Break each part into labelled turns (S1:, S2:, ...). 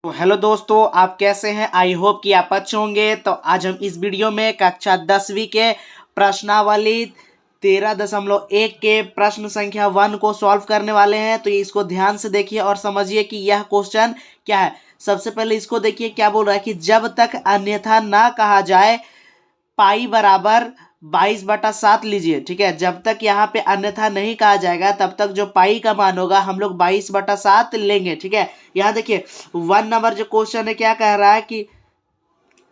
S1: तो हेलो दोस्तों, आप कैसे हैं। आई होप कि आप अच्छे होंगे। तो आज हम इस वीडियो में कक्षा 10वीं के प्रश्नावली 13.1 के प्रश्न संख्या 1 को सॉल्व करने वाले हैं। तो इसको ध्यान से देखिए और समझिए कि यह क्वेश्चन क्या है। सबसे पहले इसको देखिए क्या बोल रहा है कि जब तक अन्यथा ना कहा जाए पाई बराबर 22/7 लीजिए। ठीक है, जब तक यहाँ पे अन्यथा नहीं कहा जाएगा तब तक जो पाई का मान होगा हम लोग 22/7 लेंगे। ठीक है, यहाँ देखिए 1 नंबर जो क्वेश्चन है क्या कह रहा है कि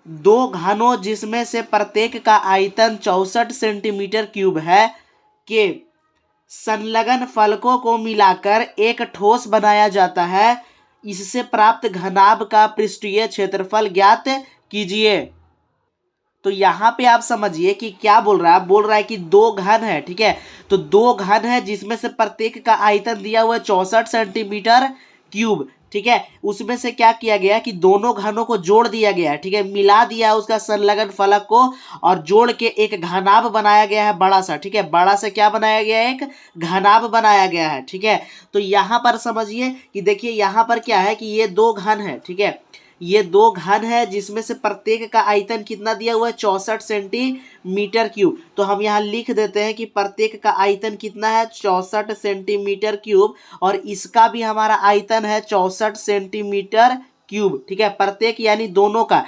S1: दो घनों जिसमें से प्रत्येक का आयतन 64 सेंटीमीटर क्यूब है के संलग्न फलकों को मिलाकर एक ठोस बनाया जाता है। इससे प्राप्त घनाभ का पृष्ठीय क्षेत्रफल ज्ञात कीजिए। तो यहाँ पे आप समझिए कि क्या बोल रहा है। बोल रहा है कि दो घन है। ठीक है, तो दो घन है जिसमें से प्रत्येक का आयतन दिया हुआ है 64 सेंटीमीटर क्यूब। ठीक है, उसमें से क्या किया गया कि दोनों घनों को जोड़ दिया गया है। ठीक है, मिला दिया उसका संलग्न फलक को और जोड़ के एक घनाभ बनाया गया है बड़ा सा। ठीक है, बड़ा से क्या बनाया गया है, एक घनाभ बनाया गया है। ठीक है, तो यहाँ पर समझिए कि देखिए यहाँ पर क्या है कि ये दो घन है। ठीक है, ये दो घन है जिसमें से प्रत्येक का आयतन कितना दिया हुआ है 64 सेंटीमीटर क्यूब। तो हम यहाँ लिख देते हैं कि प्रत्येक का आयतन कितना है 64 सेंटीमीटर क्यूब और इसका भी हमारा आयतन है 64 सेंटीमीटर क्यूब। ठीक है, प्रत्येक यानी दोनों का,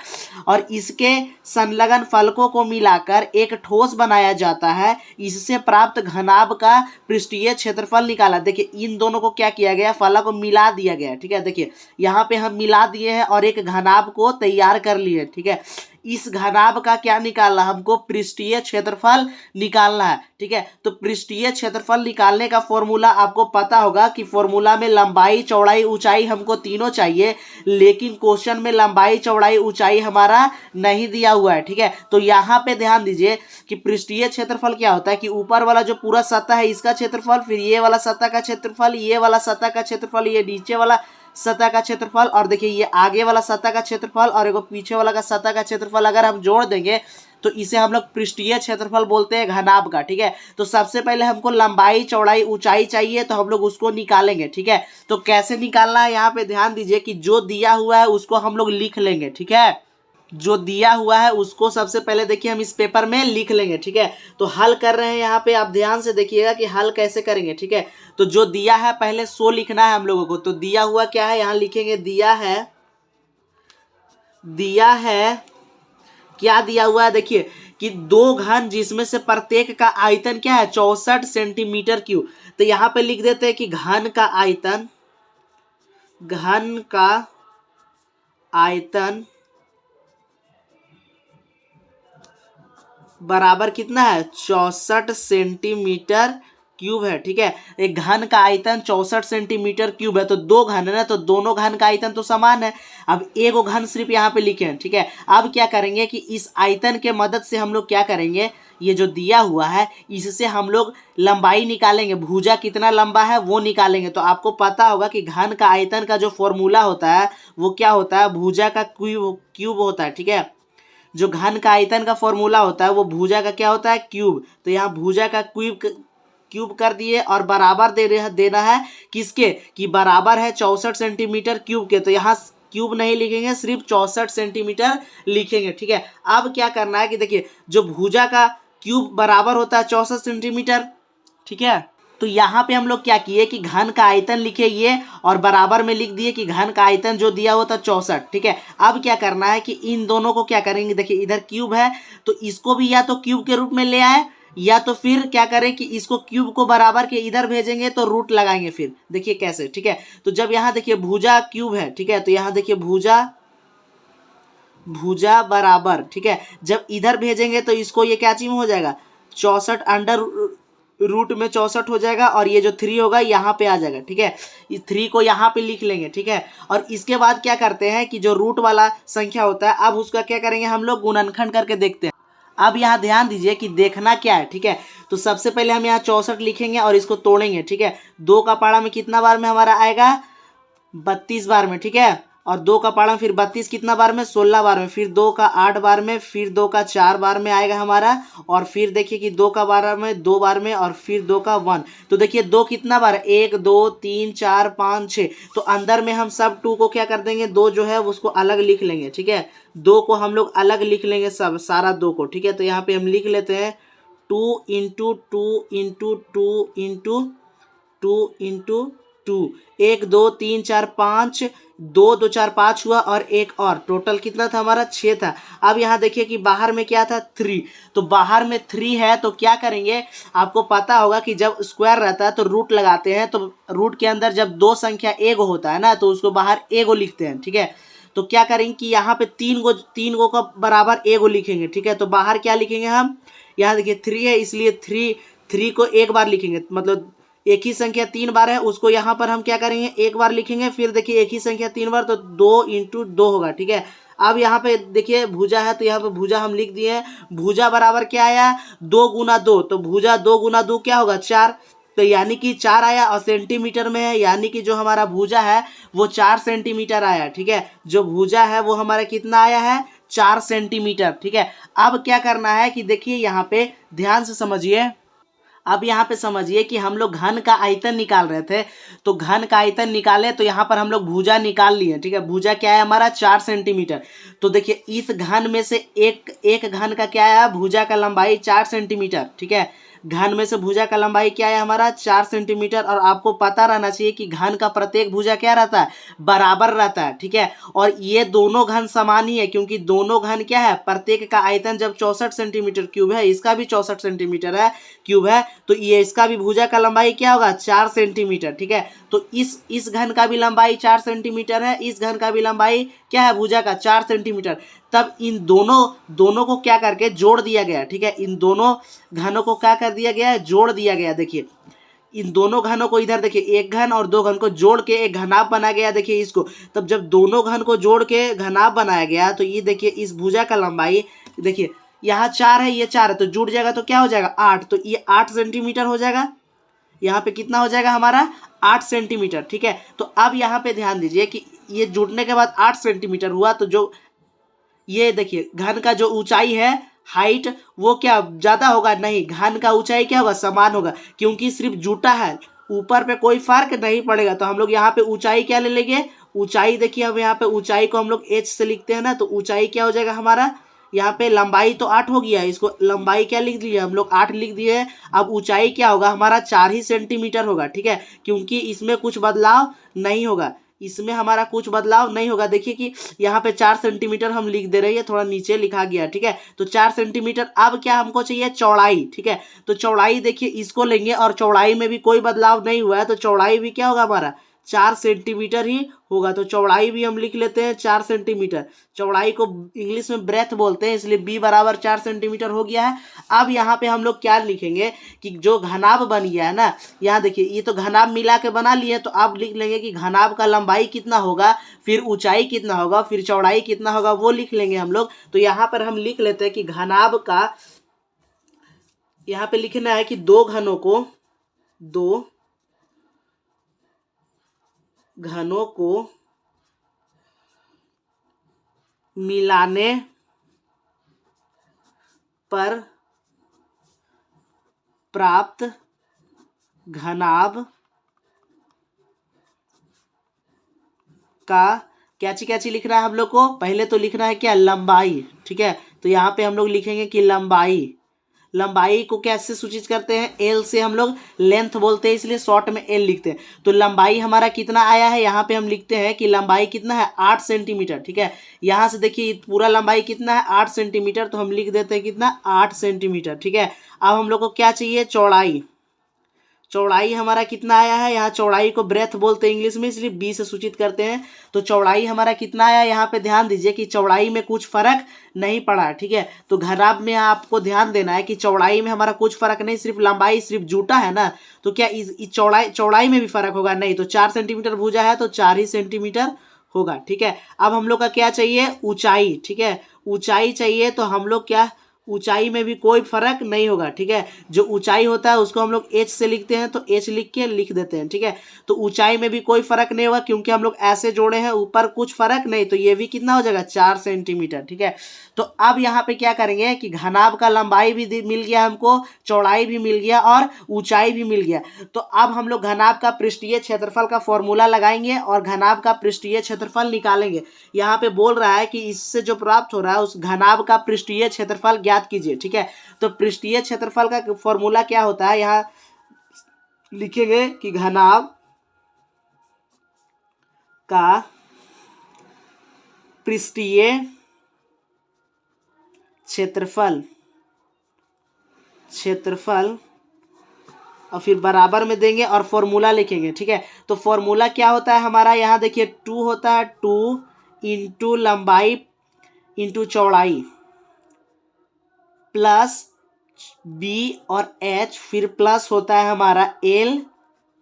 S1: और इसके संलग्न फलकों को मिलाकर एक ठोस बनाया जाता है। इससे प्राप्त घनाभ का पृष्ठीय क्षेत्रफल निकाला। देखिए इन दोनों को क्या किया गया, फलक को मिला दिया गया। ठीक है, देखिए यहाँ पे हम मिला दिए हैं और एक घनाभ को तैयार कर लिए। ठीक है, इस घनाभ का क्या निकालना, हमको पृष्ठीय क्षेत्रफल निकालना है। ठीक है, तो पृष्ठीय क्षेत्रफल निकालने का फॉर्मूला आपको पता होगा कि फॉर्मूला में लंबाई चौड़ाई ऊंचाई हमको तीनों चाहिए, लेकिन क्वेश्चन में लंबाई चौड़ाई ऊंचाई हमारा नहीं दिया हुआ है। ठीक है, तो यहाँ पे ध्यान दीजिए कि पृष्ठीय क्षेत्रफल क्या होता है कि ऊपर वाला जो पूरा सतह है इसका क्षेत्रफल, फिर ये वाला सतह का क्षेत्रफल, ये वाला सतह का क्षेत्रफल, ये नीचे वाला सतह का क्षेत्रफल, और देखिए ये आगे वाला सतह का क्षेत्रफल और एगो पीछे वाला का सतह का क्षेत्रफल अगर हम जोड़ देंगे तो इसे हम लोग पृष्ठीय क्षेत्रफल बोलते हैं घनाभ का। ठीक है, तो सबसे पहले हमको लंबाई चौड़ाई ऊंचाई चाहिए तो हम लोग उसको निकालेंगे। ठीक है, तो कैसे निकालना है, यहाँ पे ध्यान दीजिए कि जो दिया हुआ है उसको हम लोग लिख लेंगे। ठीक है, जो दिया हुआ है उसको सबसे पहले देखिए हम इस पेपर में लिख लेंगे। ठीक है, तो हल कर रहे हैं यहाँ पे, आप ध्यान से देखिएगा कि हल कैसे करेंगे। ठीक है, तो जो दिया है पहले 100 लिखना है हम लोगों को। तो दिया हुआ क्या है, यहाँ लिखेंगे दिया है क्या दिया हुआ है, देखिए कि दो घन जिसमें से प्रत्येक का आयतन क्या है 64 सेंटीमीटर क्यूब। तो यहाँ पे लिख देते हैं कि घन का आयतन बराबर कितना है 64 सेंटीमीटर क्यूब है। ठीक है, एक घन का आयतन 64 सेंटीमीटर क्यूब है। तो दो घन है ना, तो दोनों घन का आयतन तो समान है। अब एक घन सिर्फ यहाँ पे लिखे हैं। ठीक है, अब क्या करेंगे कि इस आयतन के मदद से हम लोग क्या करेंगे, ये जो दिया हुआ है इससे हम लोग लंबाई निकालेंगे, भुजा कितना लंबा है वो निकालेंगे। तो आपको पता होगा कि घन का आयतन का जो फॉर्मूला होता है वो क्या होता है, भुजा का क्यूब होता है। ठीक है, जो घन का आयतन का फॉर्मूला होता है वो भुजा का क्या होता है, क्यूब। तो यहाँ भुजा का क्यूब कर दिए और बराबर देना है किसके, कि बराबर है 64 सेंटीमीटर क्यूब के। तो यहाँ क्यूब नहीं लिखेंगे, सिर्फ 64 सेंटीमीटर लिखेंगे। ठीक है, अब क्या करना है कि देखिए जो भुजा का क्यूब बराबर होता है 64 सेंटीमीटर। ठीक है, तो यहाँ पे हम लोग क्या किए कि घन का आयतन लिखे ये और बराबर में लिख दिए कि घन का आयतन जो दिया हुआ था 64। ठीक है, अब क्या करना है कि इन दोनों को क्या करेंगे, देखिए इधर क्यूब है तो इसको भी या तो क्यूब के रूप में ले आए या तो फिर क्या करें कि इसको क्यूब को बराबर के इधर भेजेंगे तो रूट लगाएंगे। फिर देखिए कैसे। ठीक है, तो जब यहाँ देखिए भुजा क्यूब है, ठीक है, तो यहाँ देखिए भुजा बराबर, ठीक है, जब इधर भेजेंगे तो इसको ये क्या चीज हो जाएगा 64 अंडर रूट में 64 हो जाएगा और ये जो 3 होगा यहाँ पे आ जाएगा। ठीक है, इस 3 को यहाँ पे लिख लेंगे। ठीक है, और इसके बाद क्या करते हैं कि जो रूट वाला संख्या होता है अब उसका क्या करेंगे हम लोग गुणनखंड करके देखते हैं। अब यहाँ ध्यान दीजिए कि देखना क्या है। ठीक है, तो सबसे पहले हम यहाँ 64 लिखेंगे और इसको तोड़ेंगे। ठीक है, 2 का पारा में कितना बार में हमारा आएगा 32 बार में। ठीक है, और 2 का पढ़ा फिर 32 कितना बार में 16 बार में, फिर 2 का 8 बार में, फिर 2 का 4 बार में आएगा हमारा, और फिर देखिए कि 2 का 12 में 2 बार में, और फिर 2 का 1। तो देखिए 2 कितना बार है 1 2 3 4 5 6। तो अंदर में हम सब 2 को क्या कर देंगे 2 जो है उसको अलग लिख लेंगे। ठीक है 2 को हम लोग अलग लिख लेंगे सब सारा 2 को। ठीक है तो यहाँ पे हम लिख लेते हैं 2 इंटू 2 इंटू 2 इंटू 2 इंटू 2, 1 2 3 4 5, 2 2 4 5 हुआ और एक और, टोटल कितना था हमारा 6 था। अब यहाँ देखिए कि बाहर में क्या था 3, तो बाहर में 3 है तो क्या करेंगे, आपको पता होगा कि जब स्क्वायर रहता है तो रूट लगाते हैं, तो रूट के अंदर जब 2 संख्या एगो होता है ना तो उसको बाहर एगो लिखते हैं। ठीक है तो क्या करेंगे कि यहाँ पे 3 गो का बराबर एगो लिखेंगे। ठीक है तो बाहर क्या लिखेंगे हम, यहाँ देखिए 3 है इसलिए 3 को एक बार लिखेंगे, मतलब एक ही संख्या 3 बार है उसको यहाँ पर हम क्या करेंगे एक बार लिखेंगे। फिर देखिए एक ही संख्या 3 बार तो 2 इंटू 2 होगा। ठीक है अब यहाँ पे देखिए भुजा है तो यहाँ पे भुजा हम लिख दिए हैं। भुजा बराबर क्या आया 2 गुना 2, तो भुजा 2 गुना 2 क्या होगा 4, तो यानी कि 4 आया और सेंटीमीटर में है, यानी कि जो हमारा भुजा है वो 4 सेंटीमीटर आया। ठीक है जो भुजा है वो हमारा कितना आया है 4 सेंटीमीटर। ठीक है अब क्या करना है कि देखिए यहाँ पे ध्यान से समझिए, अब यहाँ पे समझिए कि हम लोग घन का आयतन निकाल रहे थे, तो घन का आयतन निकाले तो यहाँ पर हम लोग भुजा निकाल लिए। ठीक है भुजा क्या है हमारा 4 सेंटीमीटर, तो देखिए इस घन में से एक घन का क्या है भुजा का लंबाई 4 सेंटीमीटर। ठीक है घन में से भुजा का लंबाई क्या है हमारा 4 सेंटीमीटर, और आपको पता रहना चाहिए कि घन का प्रत्येक भुजा क्या रहता है बराबर रहता है। ठीक है और ये दोनों घन समान ही है, क्योंकि दोनों घन क्या है प्रत्येक का आयतन जब 64 सेंटीमीटर क्यूब है, इसका भी 64 सेंटीमीटर है क्यूब है, तो ये इसका भी भुजा का लंबाई क्या होगा 4 सेंटीमीटर। ठीक है तो इस घन का भी लंबाई 4 सेंटीमीटर है, इस घन का भी लंबाई क्या है भुजा का 4 सेंटीमीटर। तब इन दोनों को क्या करके जोड़ दिया गया। ठीक है इन दोनों घनों को क्या कर दिया गया है जोड़ दिया गया। देखिए इन दोनों घनों को इधर देखिए एक घन और 2 घन को जोड़ के एक घनाभ बनाया गया। देखिए इसको तब जब दोनों घन को जोड़ के घनाभ बनाया गया तो ये देखिए इस भुजा का लंबाई देखिए यहाँ 4 है ये 4 है तो जुड़ जाएगा तो क्या हो जाएगा 8, तो ये 8 सेंटीमीटर हो जाएगा। यहाँ पे कितना हो जाएगा हमारा 8 सेंटीमीटर। ठीक है तो अब यहाँ पे ध्यान दीजिए कि ये जुड़ने के बाद 8 सेंटीमीटर हुआ, तो जो ये देखिए घन का जो ऊंचाई है हाइट वो क्या ज़्यादा होगा नहीं, घन का ऊंचाई क्या होगा समान होगा, क्योंकि सिर्फ जुटा है ऊपर पे कोई फर्क नहीं पड़ेगा। तो हम लोग यहाँ पे ऊंचाई क्या ले लेंगे, ऊंचाई देखिए हम यहाँ पे ऊंचाई को हम लोग h से लिखते हैं ना, तो ऊंचाई क्या हो जाएगा हमारा, यहाँ पे लंबाई तो 8 हो गया, इसको लंबाई क्या लिख दिए हम लोग 8 लिख दिए। अब ऊंचाई क्या होगा हमारा 4 ही सेंटीमीटर होगा। ठीक है क्योंकि इसमें कुछ बदलाव नहीं होगा, इसमें हमारा कुछ बदलाव नहीं होगा। देखिए कि यहाँ पे 4 सेंटीमीटर हम लिख दे रहे हैं, थोड़ा नीचे लिखा गया। ठीक है तो 4 सेंटीमीटर। अब क्या हमको चाहिए चौड़ाई। ठीक है तो चौड़ाई देखिए इसको लेंगे और चौड़ाई में भी कोई बदलाव नहीं हुआ है, तो चौड़ाई भी क्या होगा हमारा 4 सेंटीमीटर ही होगा। तो चौड़ाई भी हम लिख लेते हैं 4 सेंटीमीटर। चौड़ाई को इंग्लिश में ब्रेथ बोलते हैं, इसलिए b बराबर 4 सेंटीमीटर हो गया है। अब यहाँ पे हम लोग क्या लिखेंगे कि जो घनाभ बन गया है ना, यहाँ देखिए ये तो घनाभ मिला के बना लिए, तो अब लिख लेंगे कि घनाभ का लंबाई कितना होगा, फिर ऊंचाई कितना होगा, फिर चौड़ाई कितना होगा वो लिख लेंगे हम लोग। तो यहाँ पर हम लिख लेते हैं कि घनाभ का यहाँ पे लिखना है कि दो घनों को मिलाने पर प्राप्त घनाभ का क्या चीज लिखना है हम लोग को, पहले तो लिखना है क्या लंबाई। ठीक है तो यहाँ पे हम लोग लिखेंगे कि लंबाई को कैसे सूचित करते हैं, एल से हम लोग लेंथ बोलते हैं, इसलिए शॉर्ट में एल लिखते हैं। तो लंबाई हमारा कितना आया है, यहाँ पे हम लिखते हैं कि लंबाई कितना है 8 सेंटीमीटर। ठीक है यहाँ से देखिए पूरा लंबाई कितना है 8 सेंटीमीटर, तो हम लिख देते हैं कितना 8 सेंटीमीटर। ठीक है अब हम लोग को क्या चाहिए चौड़ाई हमारा कितना आया है, यहाँ चौड़ाई को ब्रेथ बोलते हैं इंग्लिश में, इसलिए b से सूचित करते हैं। तो चौड़ाई हमारा कितना आया, यहाँ पे ध्यान दीजिए कि चौड़ाई में कुछ फर्क नहीं पड़ा। ठीक है तो घनाभ में आपको ध्यान देना है कि चौड़ाई में हमारा कुछ फर्क नहीं, सिर्फ लंबाई सिर्फ जुटा है ना, तो क्या इस चौड़ाई में भी फर्क होगा नहीं, तो 4 सेंटीमीटर भुजा है तो 4 ही सेंटीमीटर होगा। ठीक है अब हम लोग का क्या चाहिए ऊंचाई। ठीक है ऊंचाई चाहिए तो हम लोग क्या ऊंचाई में भी कोई फर्क नहीं होगा, ठीक है। जो ऊंचाई होता है उसको हम लोग h से लिखते हैं, तो h लिख के लिख देते हैं, ठीक है। तो ऊंचाई में भी कोई फर्क नहीं होगा क्योंकि हम लोग ऐसे जोड़े हैं, ऊपर कुछ फर्क नहीं, तो ये भी कितना हो जाएगा 4 सेंटीमीटर, ठीक है। तो अब यहाँ पे क्या करेंगे कि घनाभ का लंबाई भी मिल गया हमको, चौड़ाई भी मिल गया और ऊंचाई भी मिल गया। तो अब हम लोग घनाभ का पृष्ठीय क्षेत्रफल का फॉर्मूला लगाएंगे और घनाभ का पृष्ठीय क्षेत्रफल निकालेंगे। यहाँ पे बोल रहा है कि इससे जो प्राप्त हो रहा है उस घनाभ का पृष्ठीय क्षेत्रफल ज्ञात कीजिए, ठीक है। तो पृष्ठीय क्षेत्रफल का फॉर्मूला क्या होता है, यहाँ लिखेंगे कि घनाभ का पृष्ठीय क्षेत्रफल और फिर बराबर में देंगे और फॉर्मूला लिखेंगे, ठीक है। तो फॉर्मूला क्या होता है हमारा, यहाँ देखिए 2 होता है, 2 इंटू लंबाई इंटू चौड़ाई प्लस बी और एच, फिर प्लस होता है हमारा एल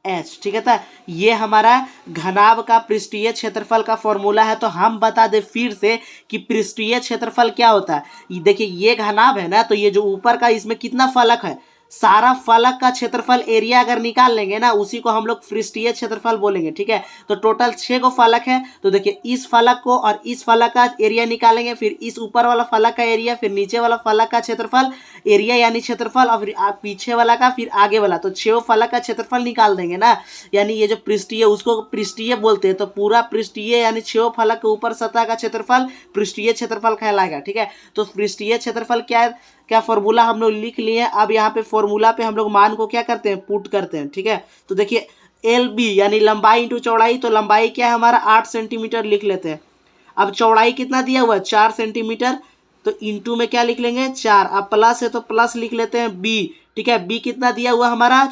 S1: एच, ठीक है। था ये हमारा घनाभ का पृष्ठीय क्षेत्रफल का फॉर्मूला है। तो हम बता दें फिर से कि पृष्ठीय क्षेत्रफल क्या होता है। देखिए ये घनाभ है ना, तो ये जो ऊपर का इसमें कितना फलक है, सारा फलक का क्षेत्रफल एरिया अगर निकाल लेंगे ना, उसी को हम लोग पृष्ठीय क्षेत्रफल बोलेंगे, ठीक है। तो टोटल 6 को फलक है, तो देखिए इस फलक को और इस फलक का एरिया निकालेंगे, फिर इस ऊपर वाला फलक का एरिया, फिर नीचे वाला फलक का क्षेत्रफल एरिया यानी क्षेत्रफल, और फिर पीछे वाला का, फिर आगे वाला, तो 6 फलक का क्षेत्रफल निकाल देंगे ना। यानी ये जो पृष्ठीय उसको पृष्ठीय बोलते हैं, तो पूरा पृष्ठीय यानी 6 फलक के ऊपर सतह का क्षेत्रफल पृष्ठीय क्षेत्रफल कहलाएगा, ठीक है। तो पृष्ठीय क्षेत्रफल क्या फॉर्मूला हम लोग लिख लिए। अब यहाँ पे फॉर्मूला पे हम लोग मान को क्या करते हैं, पुट करते हैं, ठीक है। तो देखिए एल बी यानी लंबाई इंटू चौड़ाई, तो लंबाई क्या है हमारा 8 सेंटीमीटर लिख लेते हैं। अब चौड़ाई कितना दिया हुआ है 4 सेंटीमीटर, तो इंटू में क्या लिख लेंगे 4, अब प्लस है तो प्लस लिख लेते हैं बी, ठीक है। बी कितना दिया हुआ हमारा,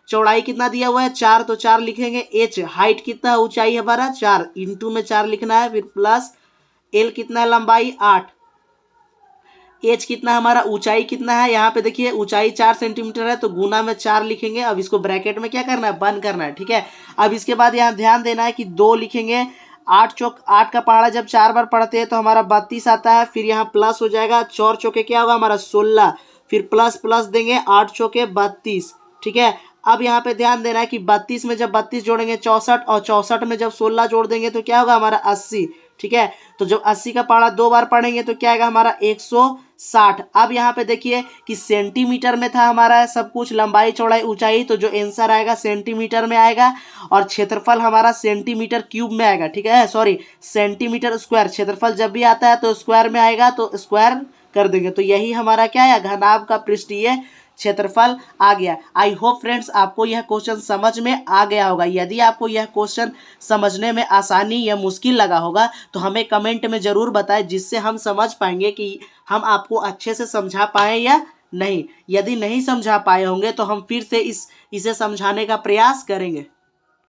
S1: चौड़ाई कितना दिया हुआ है 4, तो 4 लिखेंगे। एच हाइट कितना, ऊंचाई हमारा 4, इंटू में 4 लिखना है, फिर प्लस एल कितना है लंबाई 8, एच कितना हमारा ऊंचाई कितना है, यहाँ पे देखिए ऊंचाई 4 सेंटीमीटर है, तो गुना में 4 लिखेंगे। अब इसको ब्रैकेट में क्या करना है, बंद करना है, ठीक है। अब इसके बाद यहाँ ध्यान देना है कि 2 लिखेंगे, 8 चौक 8 का पहाड़ा जब 4 बार पढ़ते हैं तो हमारा 32 आता है, फिर यहाँ प्लस हो जाएगा, 4 चौके क्या होगा हमारा 16, फिर प्लस प्लस देंगे 8 चौके 32, ठीक है। अब यहाँ पे ध्यान देना है कि 32 में जब 32 जोड़ेंगे 64, और 64 में जब 16 जोड़ देंगे तो क्या होगा हमारा 80, ठीक है। तो जब 80 का पहाड़ा 2 बार पढ़ेंगे तो क्या आएगा हमारा 160। अब यहाँ पे देखिए कि सेंटीमीटर में था हमारा सब कुछ, लंबाई चौड़ाई ऊंचाई, तो जो आंसर आएगा सेंटीमीटर में आएगा, और क्षेत्रफल हमारा सेंटीमीटर क्यूब में आएगा, ठीक है, सॉरी सेंटीमीटर स्क्वायर। क्षेत्रफल जब भी आता है तो स्क्वायर में आएगा, तो स्क्वायर कर देंगे। तो यही हमारा क्या है, घनाभ का पृष्ठीय क्षेत्रफल आ गया। आई होप फ्रेंड्स आपको यह क्वेश्चन समझ में आ गया होगा। यदि आपको यह क्वेश्चन समझने में आसानी या मुश्किल लगा होगा तो हमें कमेंट में ज़रूर बताएं, जिससे हम समझ पाएंगे कि हम आपको अच्छे से समझा पाए या नहीं। यदि नहीं समझा पाए होंगे तो हम फिर से इसे समझाने का प्रयास करेंगे।